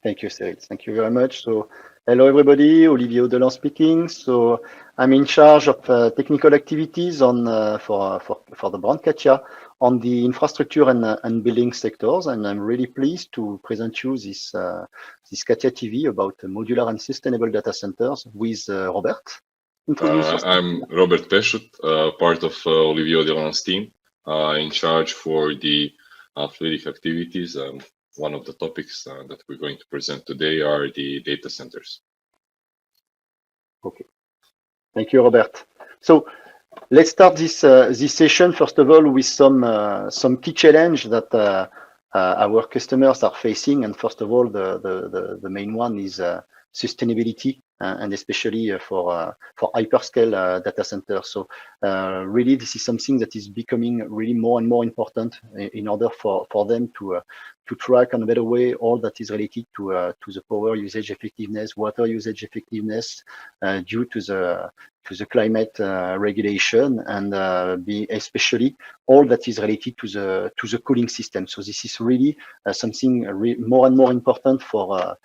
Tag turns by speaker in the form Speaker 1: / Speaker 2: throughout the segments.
Speaker 1: Thank you, Cyril. Thank you very much. So, hello everybody, Olivier AUDELAN speaking. So, I'm in charge of technical activities on for the brand CATIA on the infrastructure and building sectors, and I'm really pleased to present you this CATIA TV about modular and sustainable data centers with Robert. Introduce yourself.
Speaker 2: I'm Robert Pesut, part of Olivier AUDELAN's team, in charge for the fluidic activities. And one of the topics that we're going to present today are the data centers.
Speaker 1: Okay. Thank you, Robert. So let's start this session first of all with some key challenge that our customers are facing, and first of all, the main one is sustainability, and especially for hyperscale data centers. So really, this is something that is becoming really more and more important in order for them to track in a better way all that is related to the power usage effectiveness, water usage effectiveness, due to the climate regulation, and be especially all that is related to the cooling system. So this is really something more and more important for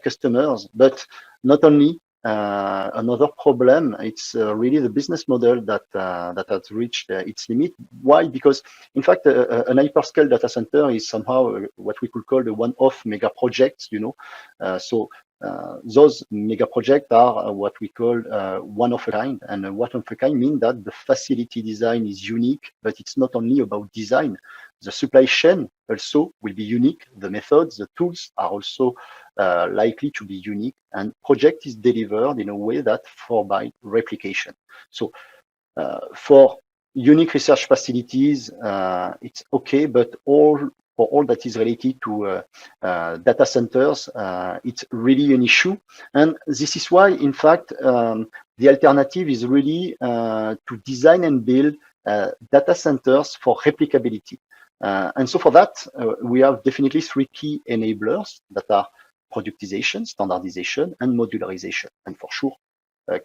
Speaker 1: customers. But not only, another problem, it's really the business model that has reached its limit. Why? Because in fact, an hyperscale data center is somehow what we could call the one-off mega projects. Those mega projects are what we call one of a kind, and one of a kind means that the facility design is unique, but it's not only about design. The supply chain also will be unique. The methods, the tools are also likely to be unique, and project is delivered in a way that forbids replication. So for unique research facilities, it's okay, but for all that is related to data centers, it's really an issue. And this is why, in fact, the alternative is really to design and build data centers for replicability. And so for that, we have definitely three key enablers that are productization, standardization, and modularization. And for sure,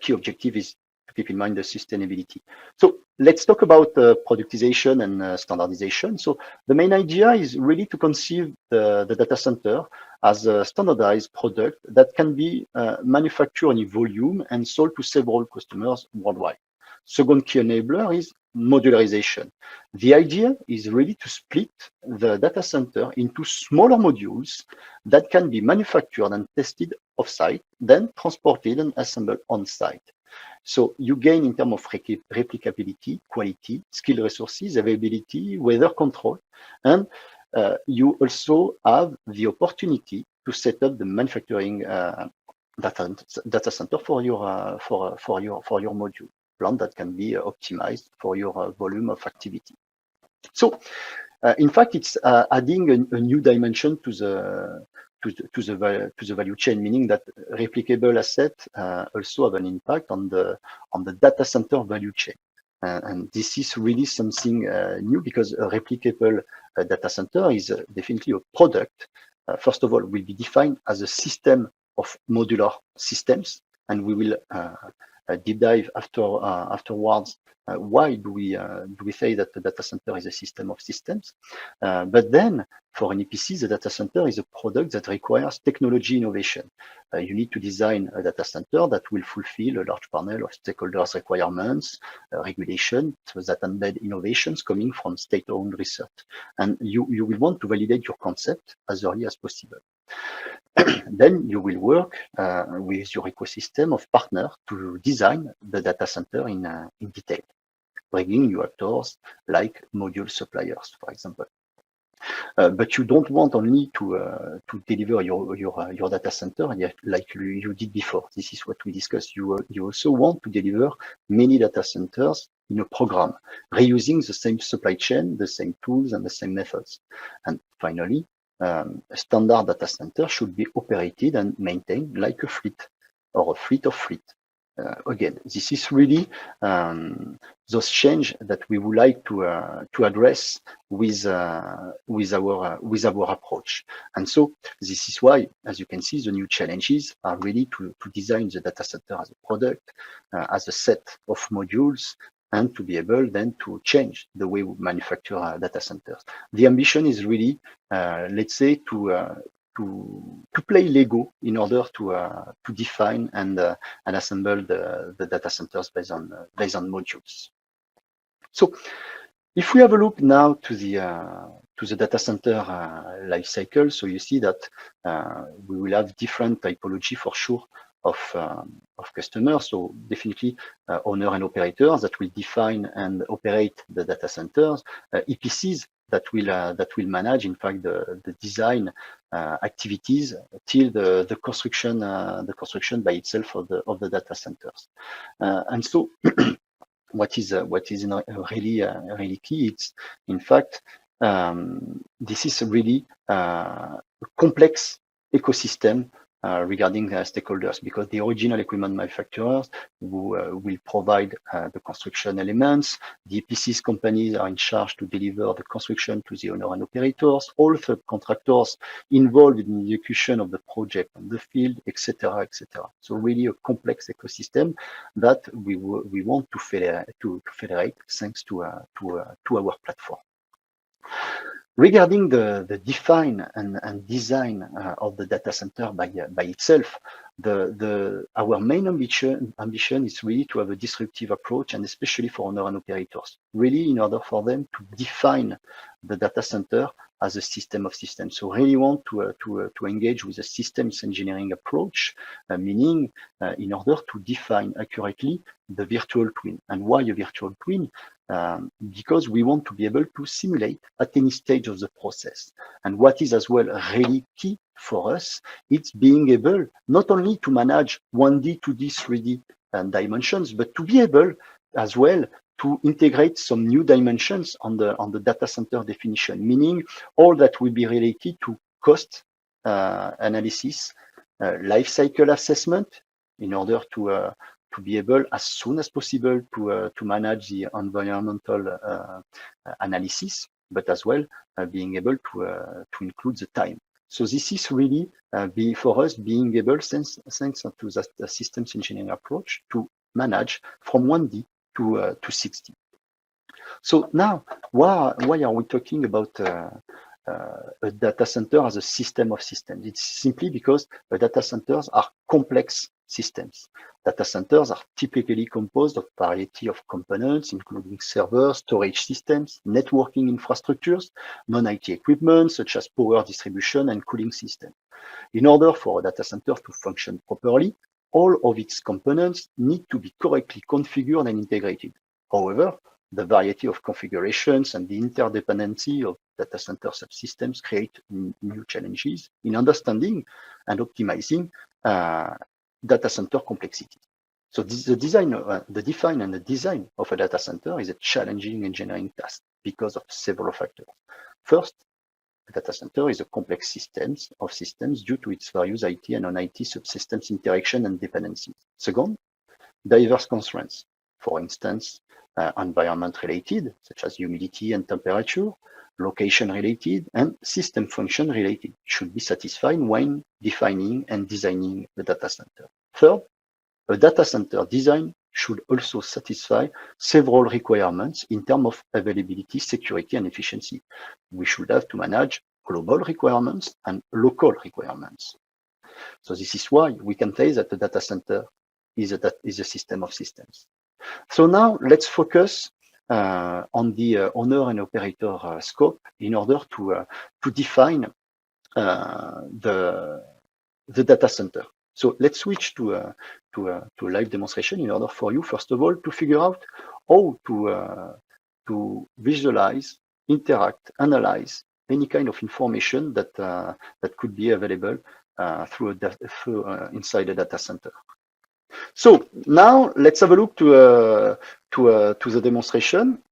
Speaker 1: key objective is to keep in mind the sustainability. So let's talk about productization and standardization. So the main idea is really to conceive the data center as a standardized product that can be manufactured in volume and sold to several customers worldwide. Second key enabler is modularization. The idea is really to split the data center into smaller modules that can be manufactured and tested off-site, then transported and assembled on-site. So you gain in terms of replicability, quality, skill resources, availability, weather control, and you also have the opportunity to set up the manufacturing data center for your module plan that can be optimized for your volume of activity. So in fact, it's adding a new dimension to the value chain, meaning that replicable assets also have an impact on the data center value chain. And this is really something new, because a replicable data center is definitely a product. First of all, will be defined as a system of modular systems, and we will deep dive afterwards. Why do we say that the data center is a system of systems? But then, for an EPC, the data center is a product that requires technology innovation. You need to design a data center that will fulfill a large panel of stakeholders' requirements, regulation, so that embed innovations coming from state-owned research. And you will want to validate your concept as early as possible. Then you will work with your ecosystem of partners to design the data center in detail, bringing new actors like module suppliers, for example. But you don't want only to deliver your data center like you did before. This is what we discussed. You also want to deliver many data centers in a program, reusing the same supply chain, the same tools, and the same methods. And finally, a standard data center should be operated and maintained like a fleet, or a fleet of fleet. Again, this is really those change that we would like to address with our approach. And so this is why, as you can see, the new challenges are really to design the data center as a product, as a set of modules, and to be able then to change the way we manufacture data centers. The ambition is really, let's say, to play Lego in order to define and assemble the data centers based on modules. So if we have a look now to the data center life cycle, so you see that we will have different typology for sure of customers. So definitely owner and operators that will define and operate the data centers, EPCs that will manage, in fact, the design activities till the construction by itself of the data centers. And so what is really key, it's in fact this is really a complex ecosystem regarding stakeholders, because the original equipment manufacturers who will provide the construction elements, the EPCs companies are in charge to deliver the construction to the owner and operators, all subcontractors involved in the execution of the project on the field, etc., etc. So really a complex ecosystem that we want to federate thanks to our platform. Regarding the define and design of the data center by itself, our main ambition is really to have a disruptive approach, and especially for owner and operators, really in order for them to define the data center as a system of systems. So really want to engage with a systems engineering approach, meaning in order to define accurately the virtual twin. And why a virtual twin? Because we want to be able to simulate at any stage of the process. And what is as well really key for us, it's being able not only to manage 1D, 2D, 3D dimensions, but to be able as well to integrate some new dimensions on the data center definition, meaning all that will be related to cost analysis, life cycle assessment, in order to be able as soon as possible to manage the environmental analysis, but as well being able to include the time. So this is really for us being able, thanks to the systems engineering approach, to manage from 1D to 6D. So now, why are we talking about a data center as a system of systems? It's simply because the data centers are complex systems. Data centers are typically composed of a variety of components, including servers, storage systems, networking infrastructures, non-IT equipment, such as power distribution and cooling systems. In order for a data center to function properly, all of its components need to be correctly configured and integrated. However, the variety of configurations and the interdependency of data center subsystems create new challenges in understanding and optimizing data center complexity. So the define and the design of a data center is a challenging engineering task because of several factors. First, a data center is a complex systems due to its various IT and non-IT subsystems interaction and dependencies. Second, diverse constraints, for instance, environment related, such as humidity and temperature, location related, and system function related, should be satisfied when defining and designing the data center. Third, a data center design should also satisfy several requirements in terms of availability, security, and efficiency. We should have to manage global requirements and local requirements. So this is why we can say that the data center is a system of systems. So now let's focus on the owner and operator scope in order to define the data center. So let's switch to a live demonstration in order for you, first of all, to figure out how to visualize, interact, analyze any kind of information that could be available inside a data center. So now let's have a look to the demonstration.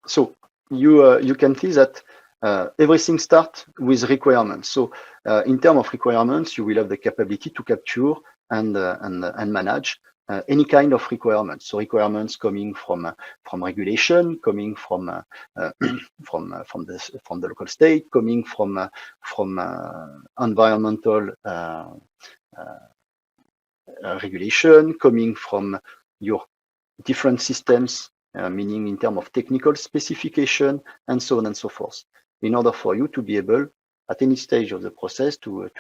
Speaker 1: So you can see that everything starts with requirements. So in terms of requirements, you will have the capability to capture and manage any kind of requirements. So requirements coming from regulation, coming from the local state, coming from environmental regulation, coming from your different systems, meaning in terms of technical specification, and so on and so forth, in order for you to be able at any stage of the process to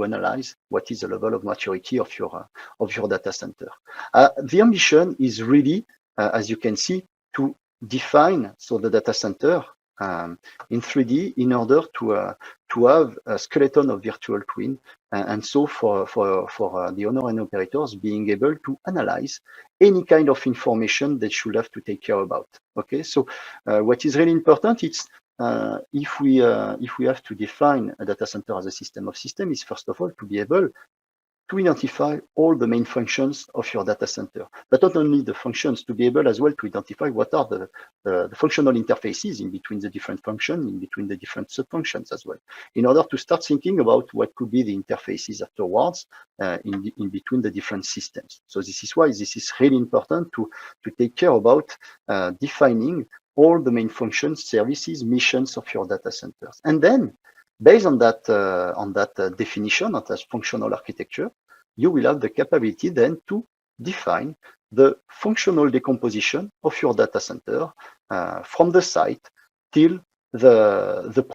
Speaker 1: analyze what is the level of maturity of your data center. The ambition is really, as you can see, to define the data center in 3D in order to have a skeleton of virtual twin, and so for the owner and operators being able to analyze any kind of information they should have to take care about. Okay, so what is really important, it's if we have to define a data center as a system of systems, is first of all to be able to identify all the main functions of your data center, but not only the functions, to be able as well to identify what are the functional interfaces in between the different functions, in between the different sub-functions as well, in order to start thinking about what could be the interfaces afterwards in between the different systems. So this is why this is really important to take care about defining all the main functions, services, missions of your data centers. And then, based on that definition of that functional architecture, you will have the capability then to define the functional decomposition of your data center from the site till the